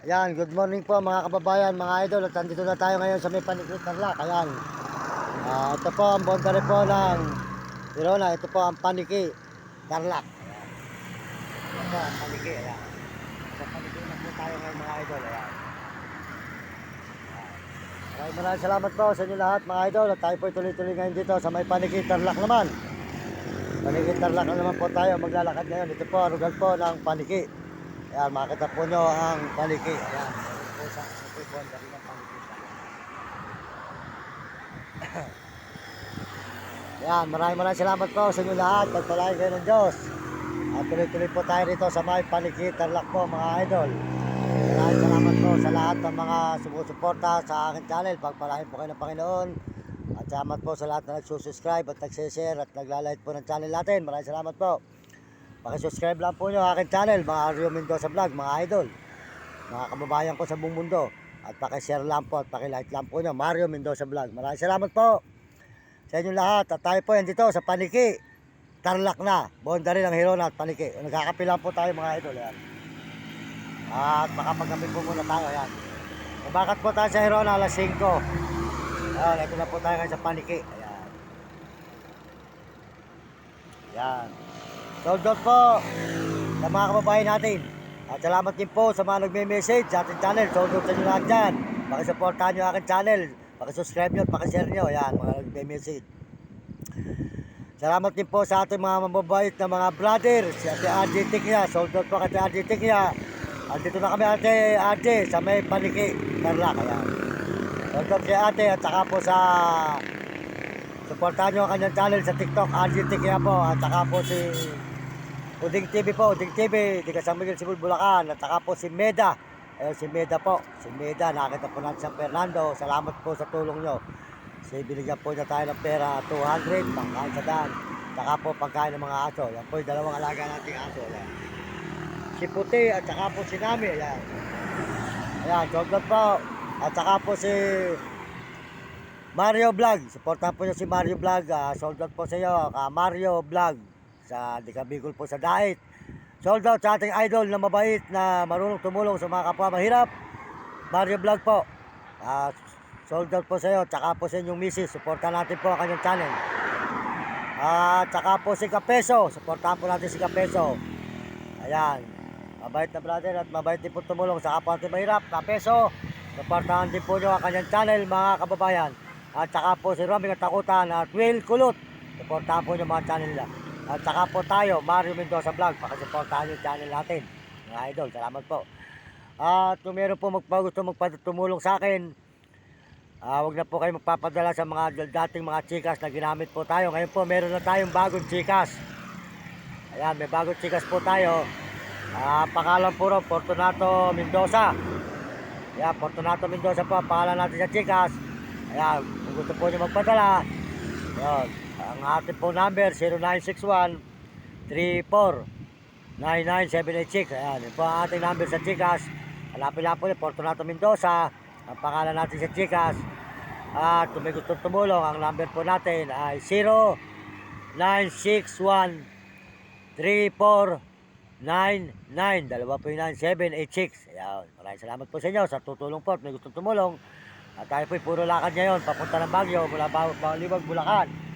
Ayan, good morning po mga kababayan, mga idol. At nandito na tayo ngayon sa may Panikit Tarlac. Ayan. Ito po ang boundary po ng Irona. Ito po ang Paniki Tarlac. Ayan. Ito po ang Paniki. Ayan. Sa Paniki na po tayo ngayon mga idol. Ayan. Maraming salamat po sa inyo lahat mga idol. At tayo po tuloy-tuloy ngayon dito sa may Paniki Tarlac naman. Paniki Tarlac na naman po tayo maglalakad ngayon. Ito po ang lugar po ng Paniki. Ayan, makita po nyo ang Paniki. Ayan, meron po sa boundary ng Paniki. Ayan, maraming salamat po sa inyo lahat. Pagpalain kayo ng Diyos. At tuloy-tuloy po tayo rito sa may Paniki Tarlac po mga idol. Maraming salamat po sa lahat ng mga sumusuporta sa aking channel. Pagpalain po kayo ng Panginoon. At salamat po sa lahat na nagsusubscribe at nagsishare at naglalike po ng channel natin. Maraming salamat po. Pakisubscribe lang po nyo aking channel, mga Rio Mendoza Vlog, mga idol, mga kababayan ko sa buong mundo. At pakishare lang po at pakilike lang po nyo, Mario Mendoza Vlog. Maraming salamat po sa inyo lahat. At tayo po yan dito sa Paniki Tarlac na, boundary ng Irona at Paniki. Nagkakape lang po tayo mga idol. Yan. At makapagkape po muna tayo. Yan. Mabakat po tayo sa Irona alas 5. Ayan, ito na po tayo ngayon sa Paniki. Ayan. Yan. Shout out po sa mga kababayan natin. At salamat din po sa mga nagme-message sa ating channel. Shout out sa inyo lahat dyan. Pakisuportahan nyo aking channel. Pakisubscribe nyo at pakishare nyo. Ayan, mga nagme-message. Salamat din po sa ating mga mababait na mga brother. Si Ate RJ Tikya. Shout out po kay Ate RJ Tikya. Andito na kami Ate RJ sa may Paniki Tarlac. Ayan. Shout out si Ate at saka po sa suportahan nyo ang kanyang channel sa TikTok. RJ Tikya po. At saka po si Uding TV po, Uding TV, di ka San Miguel Sibul, Bulacan. At saka po si Meda. Si Meda po. Si Meda, nakita po natin sa Fernando. Salamat po sa tulong nyo. Binigyan po niya tayo ng pera 200, pangkain sa daan. Saka po pagkain ng mga aso. Yan po yung dalawang alaga nating aso. Yan. Si Puti at saka po si Nami. Ayan. Ayan, chocolate po. At saka po si Mario Vlog. Supportan po niyo si Mario Vlog. Sold out po sa iyo. Mario Vlog. Sa Dicabicol po sa Dait. Sold out sa ating idol na mabait na marunong tumulong sa mga kapwa mahirap. Mario Vlog po. Sold out po sa iyo. Tsaka po sa inyong misis. Suportahan natin po ang kanyang channel. Tsaka po si Kapeso. Suportahan po natin si Kapeso. Ayan. Mabait na brother at mabait din po tumulong sa kapwa natin mahirap. Kapeso. Suportahan din po nyo ang kanyang channel mga kababayan. At tsaka po si Romy Katakutan at Will Kulot. Suportahan po nyo mga channel nila. At saka po tayo, Mario Mendoza Vlog, pakisuportahan yung channel natin. Mga idol, salamat po. At kung meron po gusto magpatumulong sa akin, huwag na po kayo magpapadala sa mga dating mga chikas na ginamit po tayo. Ngayon po, meron na tayong bagong chikas. Ayan, may bagong chikas po tayo. Pangalan po ron, Fortunato Mendoza. Ayan, Fortunato Mendoza po, pangalan natin sa chikas. Ayan, kung gusto po nyo magpadala, ayan. Ang ating phone number 0961-34-99786. Ayan, yun po ang ating number sa Gcash. Hanapin lang po niyo Fortunato Mendoza. Ang pangalan natin sa Gcash. At kung may gusto tumulong, ang number po natin ay 0961-34-99. Dalawa po yung 9786. Ayan, maraming salamat po sa inyo sa tutulong po at may gusto tumulong. At tayo po puro lakad ngayon papunta ng Baguio mula Baliwag, Bulacan.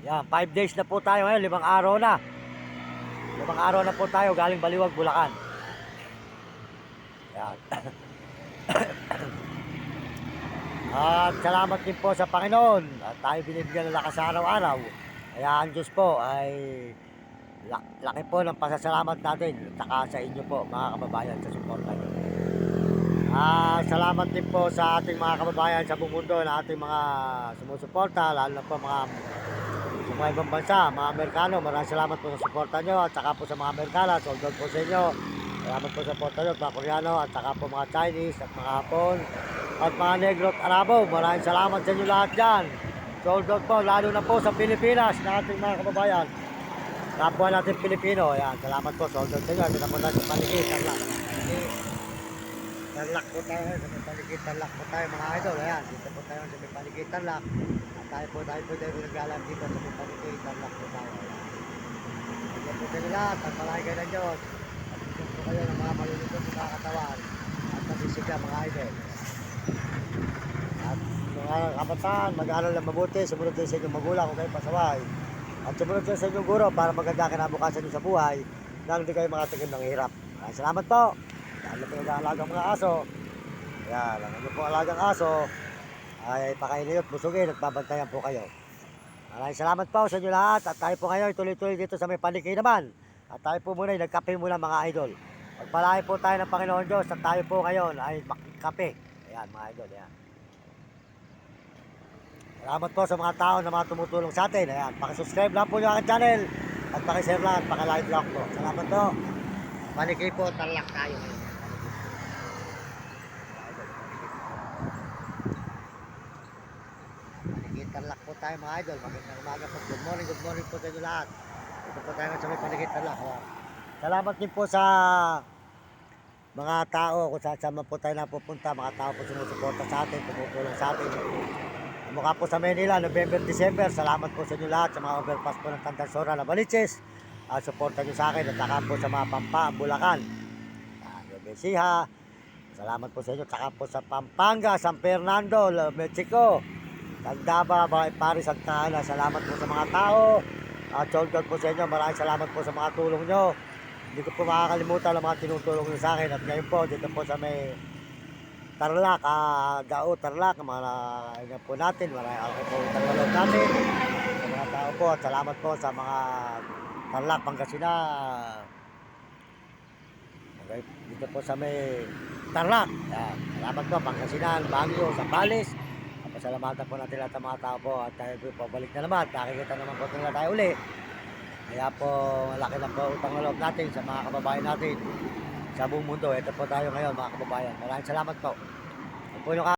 Yan, 5 days na po tayo ngayon, 5 araw na. 5 araw na po tayo galing Baliwag, Bulacan. Yan. At salamat din po sa Panginoon. At tayo binibigyan ng lakas sa araw-araw. Kaya ang Diyos po ay laki po ng pasasalamat natin. Saka sa inyo po, mga kababayan, sa suporta nyo. Salamat din po sa ating mga kababayan sa buong mundo na ating mga sumusuporta, lalo na po mga sa mga ibang bansa, mga Amerikano. Maraming salamat po sa suporta nyo. At saka po sa mga Amerikana, sold out po sa inyo. Salamat po sa suporta nyo, mga Koreano. At saka po mga Chinese at mga Hapon at mga Negro at Arabo. Maraming salamat sa inyo lahat dyan. Sold out po, lalo na po sa Pilipinas na ating mga kababayan. Kapwa natin Pilipino. Ayan, salamat po, sold out sa inyo. Ito na po natin sa Paniki Tarlac. Tarlac po tayo, sa Paniki Tarlac po tayo mga idol. Ayan, dito po tayo sa Paniki Tarlac. Tayo po naglalaan dito sa mga Paniki Tarlac po tayo. Ito po sa lahat, at palagi kayo ng Diyos. At ito po kayo ng mga malulungkot sa mga katawan. At idol. At mga kabataan, mag-aaral ng mabuti, sumunod kayo sa inyong magulang kung kayo pasaway. At sumunod kayo sa inyong guro para maganda kinabukasan nyo sa buhay nang hindi kayo makatikim ng hirap. Salamat po. Lalo po nag-aalagang mga aso. Yan, ang ano po alagang aso ay pakainin at busugin at babantayan po kayo. Maraming salamat po sa inyo lahat at tayo po ngayon tuloy-tuloy dito sa may paniki naman. At tayo po muna ay nagkape muna mga idol. Pagpalain po tayo ng Panginoon Diyos at tayo po ngayon ay makikape. Ayan mga idol, ayan. Salamat po sa mga tao na mga tumutulong sa atin. Ayan, pakisubscribe lang po yung aking channel at pakishare lang at pakilike lang po. Salamat po. Paniki po, talak tayo ngayon. Tarlac po tayo mga idol. Magandang umaga po. Good morning po sa inyo lahat. Ito po tayo sa may paligid Tarlac. Salamat din po sa mga tao kung saan man po tayo napupunta. Mga tao po sumusuporta sa atin, tumutulong sa atin. Mukha po sa Manila, November, December. Salamat po sa inyo lahat sa mga overpass po ng Tandarsora na Baliches. Suporta nyo sa akin at saka po sa mga Pampa, Bulacan. Besiha. Salamat po sa inyo. Saka po sa Pampanga, San Fernando, Mexico. Tagdaba, Paris at Tahala. Salamat po sa mga tao. Shoulder po sa inyo. Maraming salamat po sa mga tulong nyo. Hindi ko po makakalimutan ang mga tinutulong nyo sa akin. At ngayon po, dito po sa may Tarlac, Gao, Tarlac, mga ingat po natin. Maraming po tarlac natin. Sa mga tao po. At salamat po sa mga Tarlac, Pangasinan. Okay, dito po sa may Tarlac. Salamat po, Pangasinan, Baguio, Zambales. Pasalamatan po natin lahat ng mga tao po at tayo po balik na naman. Nakikita naman po nila tayo uli. Kaya po malaki lang po utang na loob natin sa mga kababayan natin sa buong mundo. Ito po tayo ngayon mga kababayan. Maraming salamat po. Ang puno ka.